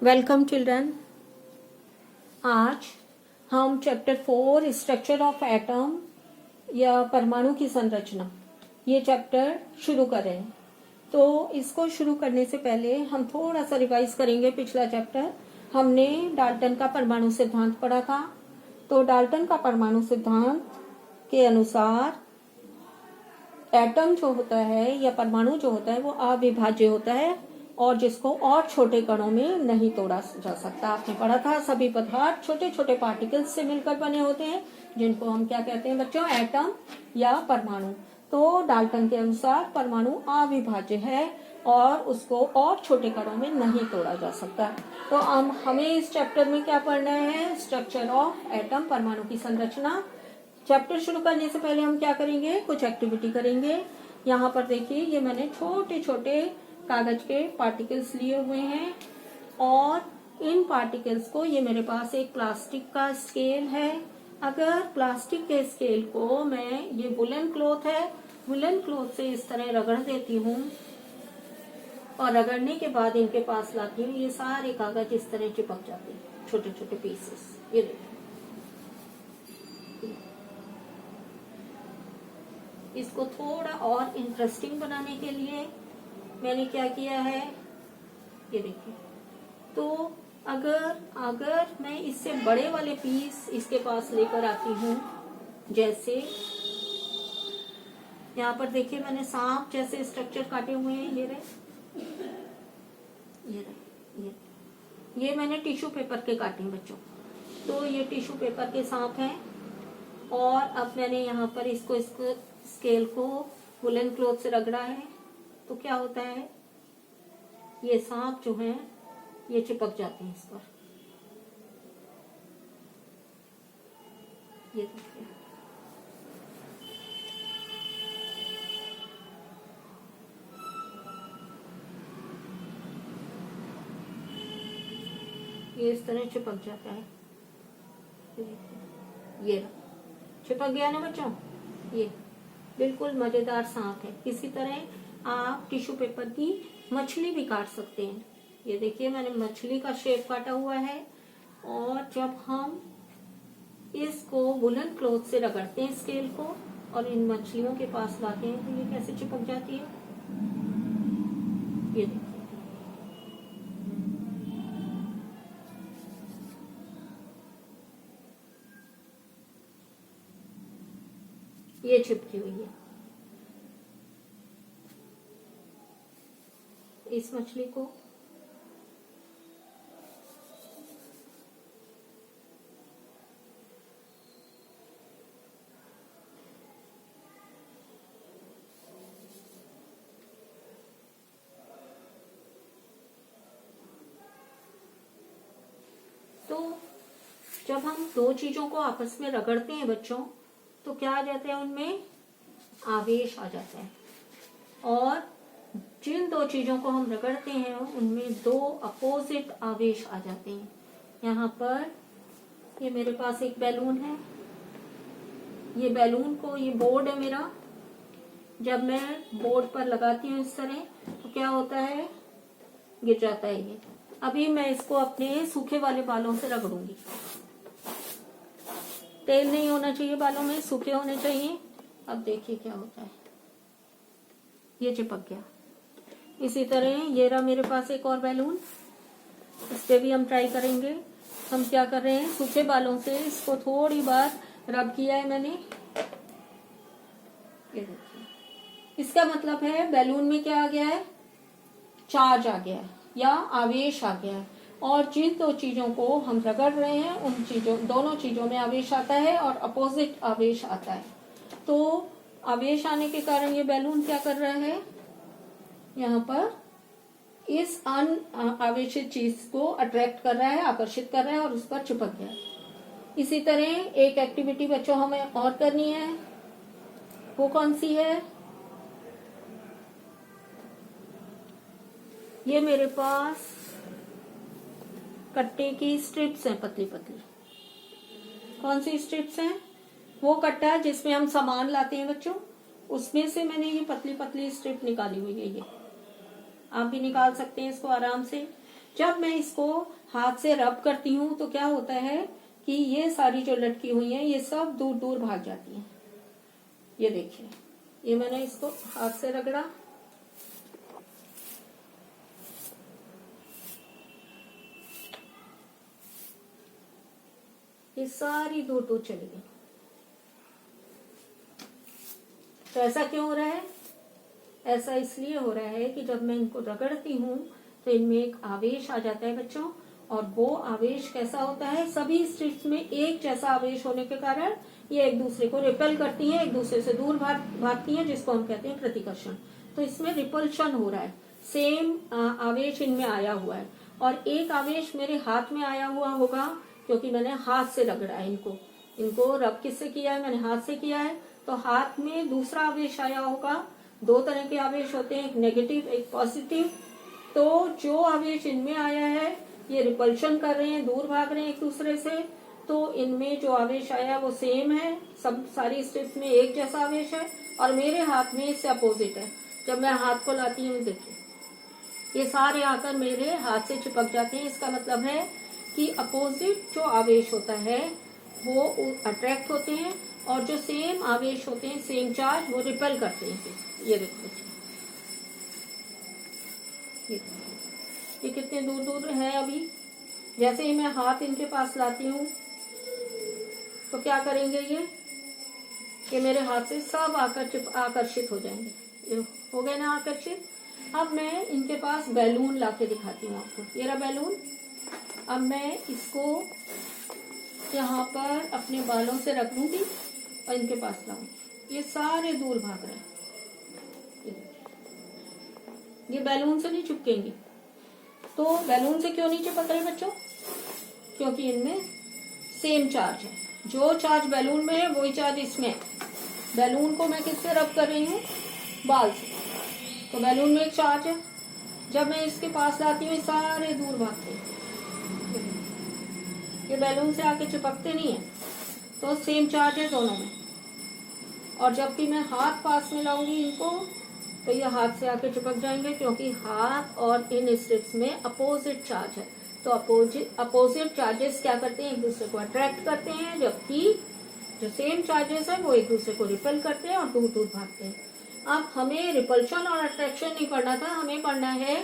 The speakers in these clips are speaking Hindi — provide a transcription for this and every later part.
Welcome children. आज हम चैप्टर 4 स्ट्रक्चर ऑफ एटम या परमाणु की संरचना ये चैप्टर शुरू कर रहे हैं। तो इसको शुरू करने से पहले हम थोड़ा सा रिवाइज करेंगे। पिछला चैप्टर हमने डाल्टन का परमाणु सिद्धांत पढ़ा था। तो डाल्टन का परमाणु सिद्धांत के अनुसार एटम जो होता है या परमाणु जो होता है वो अविभाज्य होता है और जिसको और छोटे कणों में नहीं तोड़ा जा सकता। आपने पढ़ा था सभी पदार्थ छोटे छोटे पार्टिकल्स से मिलकर बने होते हैं, जिनको हम क्या कहते हैं बच्चों, एटम या परमाणु। तो डाल्टन के अनुसार परमाणु अविभाज्य है और उसको और छोटे कणों में नहीं तोड़ा जा सकता। तो हमें इस चैप्टर में क्या पढ़ना है, स्ट्रक्चर ऑफ एटम, परमाणु की संरचना। चैप्टर शुरू करने से पहले हम क्या करेंगे, कुछ एक्टिविटी करेंगे। यहाँ पर देखिए, ये मैंने छोटे छोटे कागज के पार्टिकल्स लिए हुए हैं और इन पार्टिकल्स को, ये मेरे पास एक प्लास्टिक का स्केल है। अगर प्लास्टिक के स्केल को मैं, ये वुलन क्लॉथ है, वुलन क्लॉथ से इस तरह रगड़ देती हूँ और रगड़ने के बाद इनके पास लाती हूँ, ये सारे कागज इस तरह चिपक जाते हैं, छोटे छोटे पीसेस। ये देखिए, इसको थोड़ा और इंटरेस्टिंग बनाने के लिए मैंने क्या किया है, ये देखिए। तो अगर मैं इससे बड़े वाले पीस इसके पास लेकर आती हूँ, जैसे यहाँ पर देखिए मैंने सांप जैसे स्ट्रक्चर काटे हुए हैं, ये मैंने टिश्यू पेपर के काटे हैं बच्चों। तो ये टिश्यू पेपर के सांप हैं और अब मैंने यहाँ पर इसको स्केल को वुलन क्लॉथ से रगड़ा है। तो क्या होता है, ये सांप जो हैं ये चिपक जाते हैं इस पर। ये देखिए, ये इस तरह चिपक जाता है। ये चिपक गया ना बच्चों, ये बिल्कुल मजेदार सांप है। इसी तरह आप टिश्यू पेपर की मछली भी काट सकते हैं। ये देखिए मैंने मछली का शेप काटा हुआ है और जब हम इसको वुलन क्लॉथ से रगड़ते हैं स्केल को और इन मछलियों के पास लाते हैं, तो ये कैसे चिपक जाती है, ये देखिए। ये चिपकी हुई है। इस मछली को तो जब हम दो चीजों को आपस में रगड़ते हैं बच्चों, तो क्या आ जाता है, उनमें आवेश आ जाता है। और जिन दो चीजों को हम रगड़ते हैं उनमें दो अपोजिट आवेश आ जाते हैं। यहाँ पर ये मेरे पास एक बैलून है, ये बैलून को, ये बोर्ड है मेरा। जब मैं बोर्ड पर लगाती हूँ इस तरह, तो क्या होता है, गिर जाता है ये। अभी मैं इसको अपने सूखे वाले बालों से रगड़ूंगी। तेल नहीं होना चाहिए बालों में, सूखे होने चाहिए। अब देखिए क्या होता है, ये चिपक गया। इसी तरह ये रहा मेरे पास एक और बैलून, इस पे भी हम ट्राई करेंगे। हम क्या कर रहे हैं, सूखे बालों से इसको थोड़ी बार रब किया है मैंने। ये देखिए, इसका मतलब है बैलून में क्या आ गया है, चार्ज आ गया है या आवेश आ गया है। और जिन दो चीजों को हम रगड़ रहे हैं उन चीजों, दोनों चीजों में आवेश आता है और अपोजिट आवेश आता है। तो आवेश आने के कारण ये बैलून क्या कर रहा है, यहाँ पर इस आवेशित चीज को अट्रैक्ट कर रहा है, आकर्षित कर रहा है और उस पर चिपक गया। इसी तरह एक एक्टिविटी बच्चों हमें और करनी है, वो कौन सी है, ये मेरे पास कट्टे की स्ट्रिप्स हैं, पतली पतली। कौन सी स्ट्रिप्स हैं, वो कट्टा जिसमें हम सामान लाते हैं बच्चों, उसमें से मैंने ये पतली पतली स्ट्रिप निकाली हुई है। ये आप भी निकाल सकते हैं इसको आराम से। जब मैं इसको हाथ से रब करती हूँ तो क्या होता है कि ये सारी जो लटकी हुई हैं ये सब दूर दूर भाग जाती हैं। ये देखिए, ये मैंने इसको हाथ से रगड़ा, ये सारी दूर दूर चली गई। तो ऐसा क्यों हो रहा है? ऐसा इसलिए हो रहा है कि जब मैं इनको रगड़ती हूँ तो इनमें एक आवेश आ जाता है बच्चों, और वो आवेश कैसा होता है, सभी स्ट्रिप्स में एक जैसा आवेश होने के कारण ये एक दूसरे को रिपेल करती हैं, एक दूसरे से दूर भागती हैं, जिसको हम कहते हैं प्रतिकर्षण। तो इसमें रिपल्शन हो रहा है, सेम आवेश इनमें आया हुआ है। और एक आवेश मेरे हाथ में आया हुआ होगा क्योंकि मैंने हाथ से रगड़ा है इनको रब किससे किया है, मैंने हाथ से किया है। तो हाथ में दूसरा आवेश आया होगा। दो तरह के आवेश होते हैं, एक नेगेटिव एक पॉजिटिव। तो जो आवेश इनमें आया है ये रिपल्शन कर रहे हैं, दूर भाग रहे हैं एक दूसरे से। तो इनमें जो आवेश आया है वो सेम है, सब सारी स्ट्रिप्स में एक जैसा आवेश है, और मेरे हाथ में इससे अपोजिट है। जब मैं हाथ को लाती हूँ देखिए ये सारे आकर मेरे हाथ से चिपक जाते हैं। इसका मतलब है कि अपोजिट जो आवेश होता है वो अट्रैक्ट होते हैं, और जो सेम आवेश होते हैं, सेम चार्ज, वो रिपेल करते हैं। ये देखो ये कितने दूर दूर है। अभी जैसे ही मैं हाथ इनके पास लाती हूँ तो क्या करेंगे, ये मेरे हाथ से सब आकर्षित हो जाएंगे। ये हो गए ना आकर्षित। अब मैं इनके पास बैलून लाके दिखाती हूँ आपको। ये रहा बैलून। अब मैं इसको यहाँ पर अपने बालों से रख लूंगी और इनके पास लाऊंगी। ये सारे दूर भाग रहे हैं। ये बैलून से नहीं चिपकेंगे। तो बैलून से क्यों नहीं चिपक रहे बच्चों? क्योंकि इनमें सेम चार्ज है। जो चार्ज बैलून में है वही चार्ज इसमें है। बैलून को मैं किससे रब कर रही हूँ? बाल से। तो बैलून में एक चार्ज है। जब मैं इसके पास लाती हूँ सारे दूर भागते हैं। ये बैलून से आके चिपकते नहीं है, तो सेम चार्ज है दोनों में। और जब भी मैं हाथ पास में लाऊंगी इनको तो ये हाथ से आके चिपक जाएंगे, क्योंकि हाथ और इन स्ट्रिप्स में अपोजिट चार्ज है। तो अपोजिट चार्जेस क्या करते हैं, एक दूसरे को अट्रैक्ट करते हैं, जबकि जो सेम चार्जेस है वो एक दूसरे को रिपेल करते हैं और दूर दूर भागते हैं। अब हमें रिपल्शन और अट्रैक्शन नहीं पढ़ना था, हमें पढ़ना है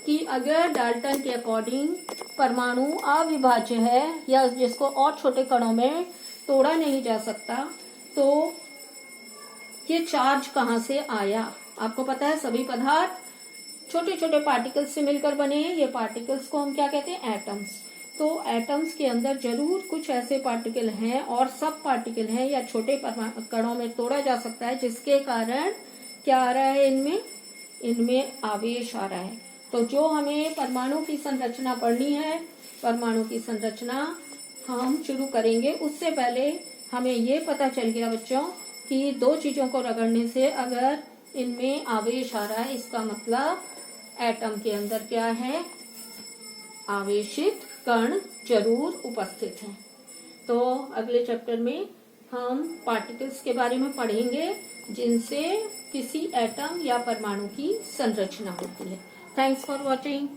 कि अगर डाल्टन के अकॉर्डिंग परमाणु अविभाज्य है या जिसको और छोटे कणों में तोड़ा नहीं जा सकता, तो ये चार्ज कहाँ से आया। आपको पता है सभी पदार्थ छोटे छोटे पार्टिकल्स से मिलकर बने हैं। ये पार्टिकल्स को हम क्या कहते हैं, एटम्स। तो एटम्स के अंदर जरूर कुछ ऐसे पार्टिकल हैं और सब पार्टिकल हैं या छोटे कणों में तोड़ा जा सकता है, जिसके कारण क्या आ रहा है, इनमें आवेश आ रहा है। तो जो हमें परमाणु की संरचना पढ़नी है, परमाणु की संरचना हम शुरू करेंगे, उससे पहले हमें ये पता चल गया बच्चों कि दो चीजों को रगड़ने से अगर इनमें आवेश आ रहा है, इसका मतलब एटम के अंदर क्या है, आवेशित कण जरूर उपस्थित हैं। तो अगले चैप्टर में हम पार्टिकल्स के बारे में पढ़ेंगे जिनसे किसी एटम या परमाणु की संरचना होती है। Thanks for watching.